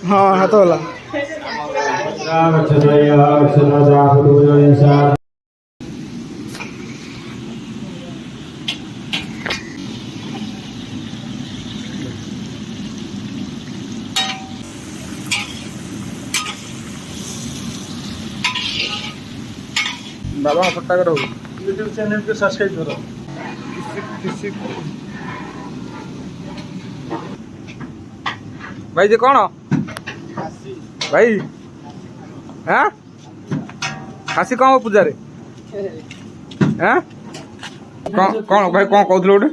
हाँ हाथ वाला बाबा फटा करो यूट्यूब चैनल को सब्सक्राइब करो। भाई जी कौन भाई हाँ खासी कौन पूजा रे हाँ कौन भाई कौन कहूल गोटे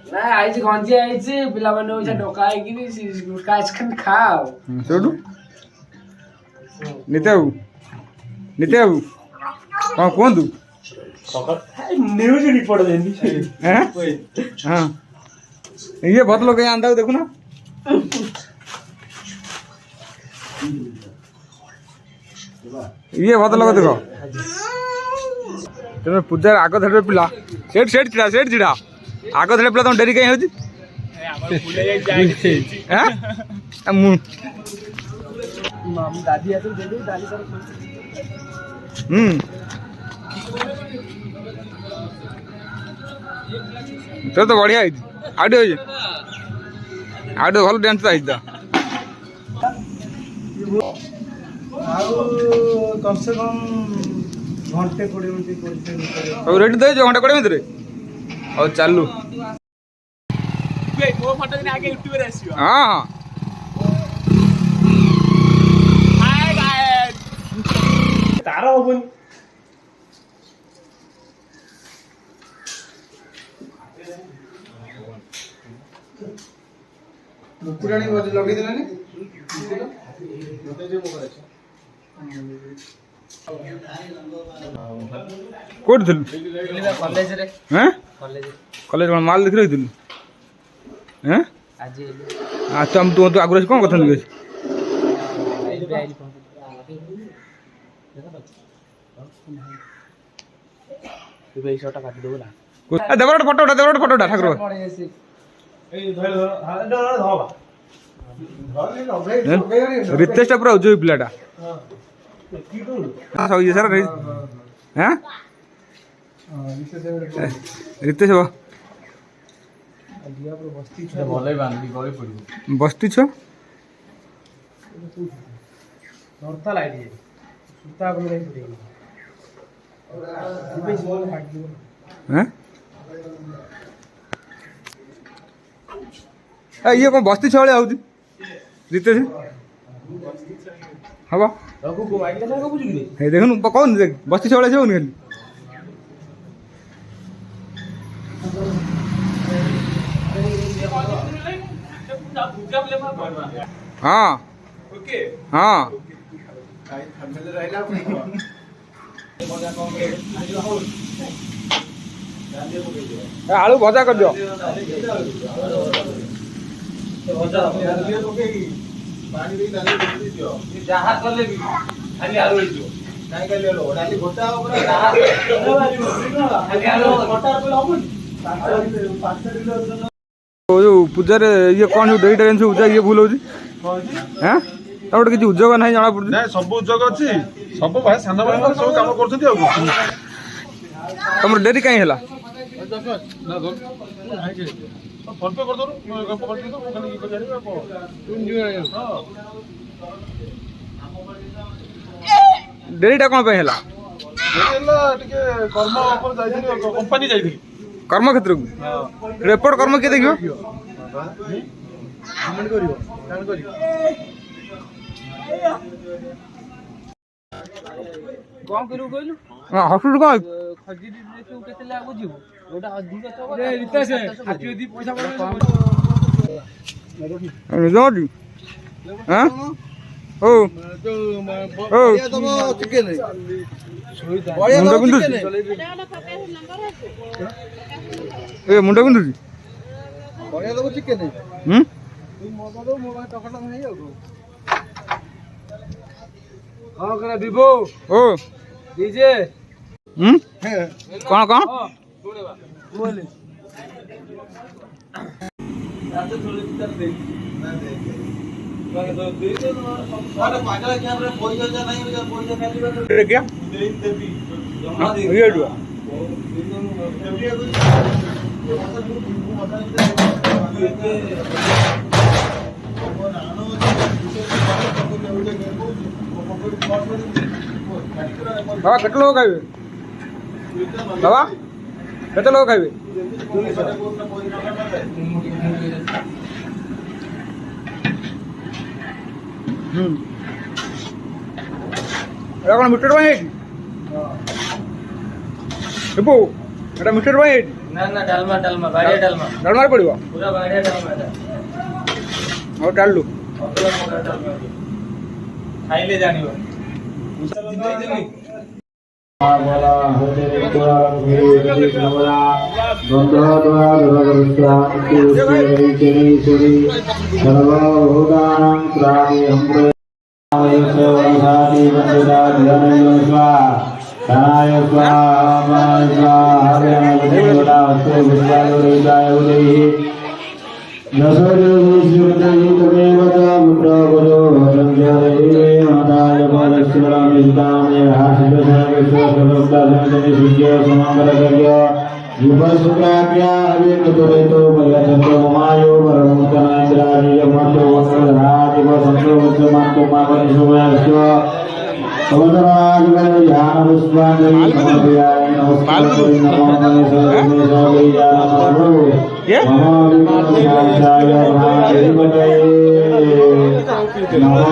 ना आइज गंजी आइज पिला माने ओइसा डका आइकि काच खन खाओ सेठू निते बाबू कौन कहतु न्यूज रिपोर्ट देनी हाँ ये बहुत लोग अंधा देखु ना ये बहुत लोग देखो तुम पूजा आग धड़े पिला सेठ चिड़ा आग धड़े पिला तुम डेरी कहीं होती दादी आते दे दे दादी कर तो बढ़िया है आउटे भल डांस है कम से कम घंटे 20 मिनट रेडी दे घंटा 20 मिनट और चालू हाँ हाँ तार हबन मुकुराणी लगे देलानी कोड थिलु कॉलेज रे हैं कॉलेज कॉलेज माल देख रही थिलु हैं आज अच्छा हम तू आगुरा कौन कथा निके तू भाई शॉट काट दो ना देवर फोटोटा ठाकुर रितेश पूरा उज्जवल पिलाटा सब ये सर हैं रितेश बस्ती छ ये कौन बस्ती छे आउ रितेश हाँ देखुन कौन देख बस्ती छे से खाली हाँ हाँ आलू भजा कर दियो जहा करले भी खाली आलू हिजो काई खाली आलू डाली गोटा ऊपर खाली आलू गोटा पे हबन 5 किलो जो पूजा रे ये कौन जो डेटा एन पूजा ये भूल होजी हैं तोड़ किछि उद्योग नाही जाना पड़छ ना सब उद्योग अछि सब भाई सान भाई सब काम करछथि आ हमर डेरी काई हला ना दो फोन पे कर दो पकड़ दो खाली ये जानी को डेरीटा कोन पे हला एला टिके कर्म ऊपर जाइथि कंपनी जाइथि कर्म क्षेत्र को रिपोर्ट कर्म के देखियो कमेंट करियो जान करियो कौन करू कहलु हां हॉस्पिटल को खजी देखू केते लागु जीवो ओटा अधिक तो रे रितेश हाथी दी पैसा पड़ जोडी हां ओ ओ ये तो चिकन है मुंडा बिंदु ए मुंडा बिंदु बढ़िया दबो चिकन है तू मगा दो मोगा टकटा नहीं आउ हां करा विभो ओ डीजे କ'ଣ କ'ଣ क्या बाबा केते लोग खाइबे बाबा केते लोग खाइबे एटा कोन मीटर बाई हेबो एटा मीटर बाई ना ना डालमा डालमा बाड़िया डालमा डालमार पड़िबो पूरा बाड़िया डालमा एटा हो डाललु अगला मोटा डालमा खाइले जानिबो बोला होते तोरा के नवरा गंधा द्वारा दुर्गस्ता के चली चली सर्व भूतानां त्राहि हमरे आयसे वंशाति वंशदा ध्यानयो स्वा तनाय स्वाहा हरे नमोदा हस्ते विद्यालो हृदय उदेहि नसोजो विश्वतहि तमेवत मुद्रा गुरो रंजरे माताय परश्वरामि हितामि हासिदसर्वस्वसर्वदासनते सूर्य समागतस्य युवसुत्राज्ञा अभिनतुरेतो मयचन्द्र ममायो परमुतनान्द्रादि यमतो वक्रधाति वसन्तो वचमान्तो मापरिशोभयस्व सवदराजगण ध्यानपुष्पाञ्जलि समर्पयामि नमस्कारामि नमो नमः सर्वे जानो महाविष्णुशाय महादेवतये नमो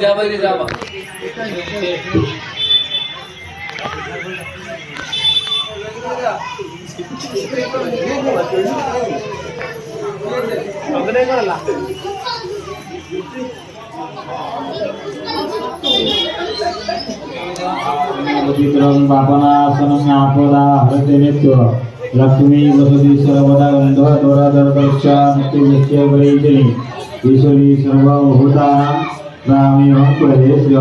जाबा जाबा विक्रम बापनासनं आपदा हरते नित्य लक्ष्मी वसति सर्वदा गंध दोरा दर्दक्षा नित्य वैजनी ईश्वरी सर्वभूतानां रामेण प्रदेश्य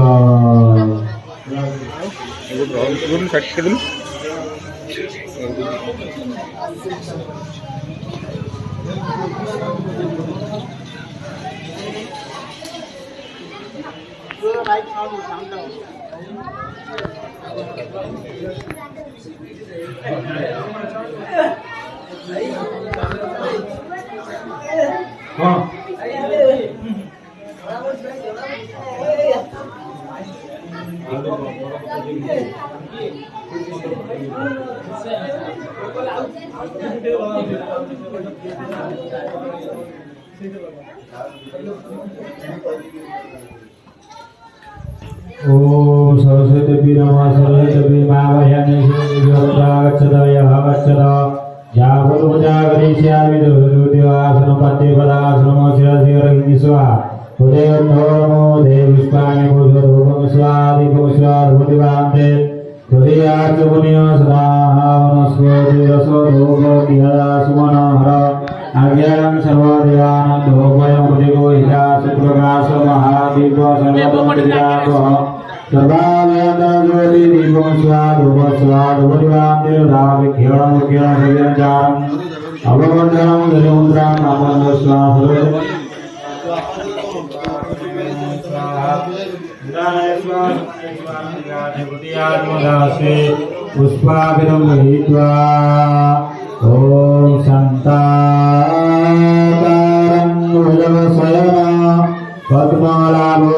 ओम सरस्वती नमः सरस्वती मावयानि गच्छदय गच्छद जागरुजा गरीष्यामि दुर्योधयासन पते पदासन शिरसि रहिनि स्वा उदय नमो देव पुष्पाणि पुष्परूपं स्वादिपं स्वादिवान्ते हृदयाच मुनियो सदा वनस्पति रसो धूपतिहरा सुमनोहर आज्ञां सर्वदेवानां धूपयं प्रतिको हिता सुप्रकाश महादीप सर्वतन्त्रिरागः सर्वालयन्तर्ज्योति दीपं स्वाधूपं स्वाधूपतिवान्ते राविखेणं खेणसव्यञ्चारम् अवमण्डलं धनुमुद्रां नामन्दं स्वाहा पुष्पाभिरं गृहीत्वा ॐ शान्ताकारं भुजगशयन पद्मनाभो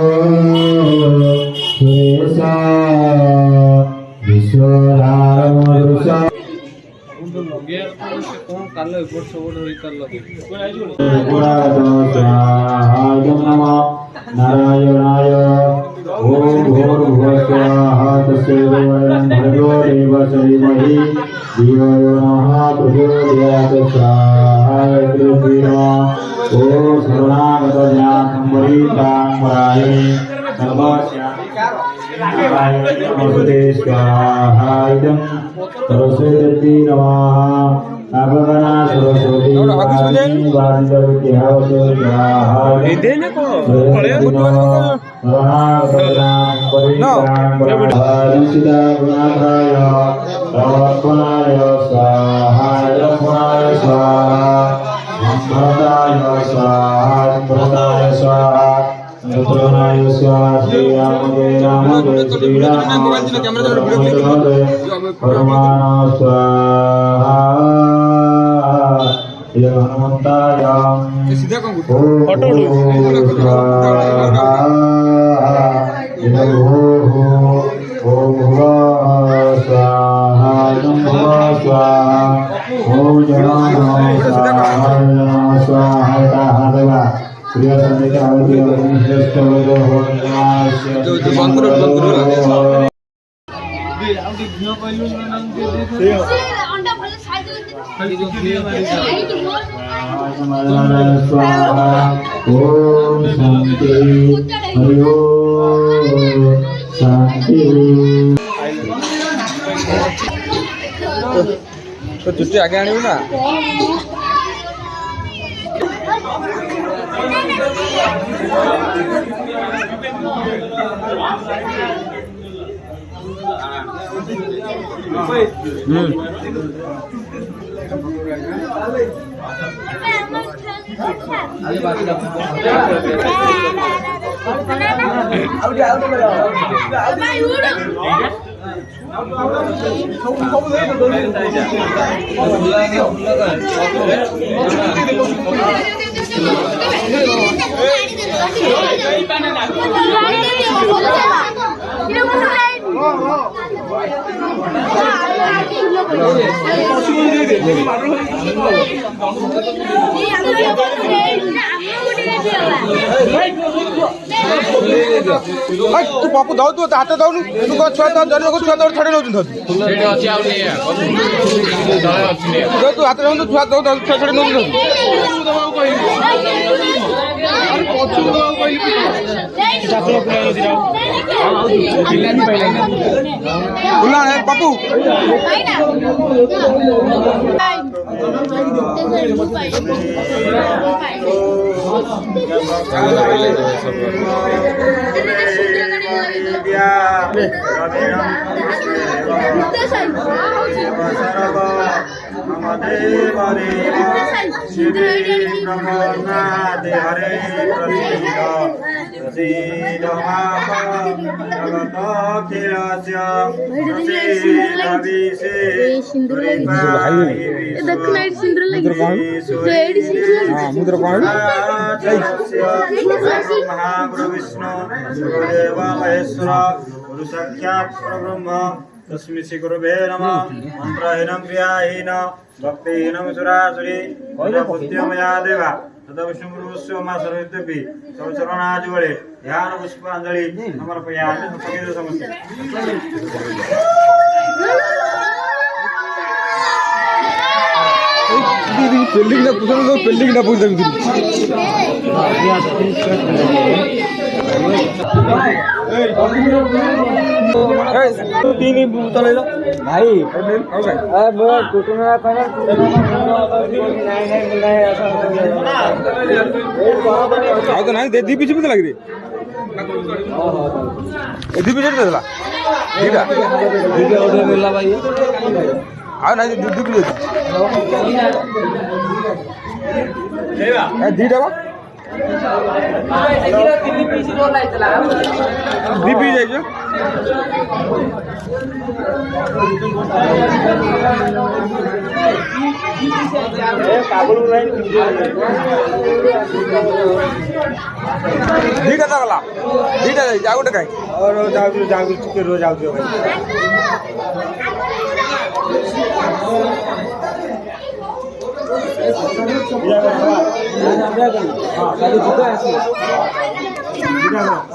सुरेश विश्वधारमधुष नारायणाय ओम भूर्भुवः स्वाहा तस्मै भर्गो देवस्य धीमहि धियो यो नः प्रचोदयात् स्वाहा ओम शरणागतज्ञानं परित्राणपराय सर्वस्यामते स्वाहा इदं सरस्वती नमः अभगना सरस्वती बाधितविद्यावतो स्वाहा शरणागतजनां परित्राणपरायणसिद्धागुणाधाय प्रवर्तनाय स्वाहा लक्ष्मणाय स्वाहा भरताय स्वाहा भरताय स्वाहा लक्ष्मणाय स्वाहा श्रीरामजय रामजय श्रीराम परमाणु स्वाहा हनुमंताय सीधा कौन ओम शांति हरि ओम शांति तो चुट्टी आगे आनी ना तू बापू दाऊ तू हाथ दाऊ तू छुआ जन को छुआ छाड़ी नौ तू हाथ दाऊ छुआ दाऊ छुआ छाड़ी नौ बापू मुद्र महागुरु विष्णु गुरुदेव महेश्वर गुरु साक्षात् परब्रह्म तस्मै श्री गुरुवे नमः मंत्रहीनं क्रियाहीन भक्तिहीनं सुरासुरी पुत्यमया देवा तदा विष्णुगुरुस्य मा सर्वेद्यपि सर्वचरणाज बळे ध्यान पुष्पांजलि समर्पयामि सुखदेव समस्ते बिल्डिंग ना पूछो तो बिल्डिंग ना पूछ सकती तीन ही बोतल ले लो भाई मेरा टूटना खाना तो नहीं दे दी पीछे लग रही दी पीछे दे देला ठीक है दीदी ऑर्डर मिला भाई आ नहीं दूध भी दी देवा दी पी जाइए दीटा गला दीटा जाओ कहीं और जाओ रोज आओ भाई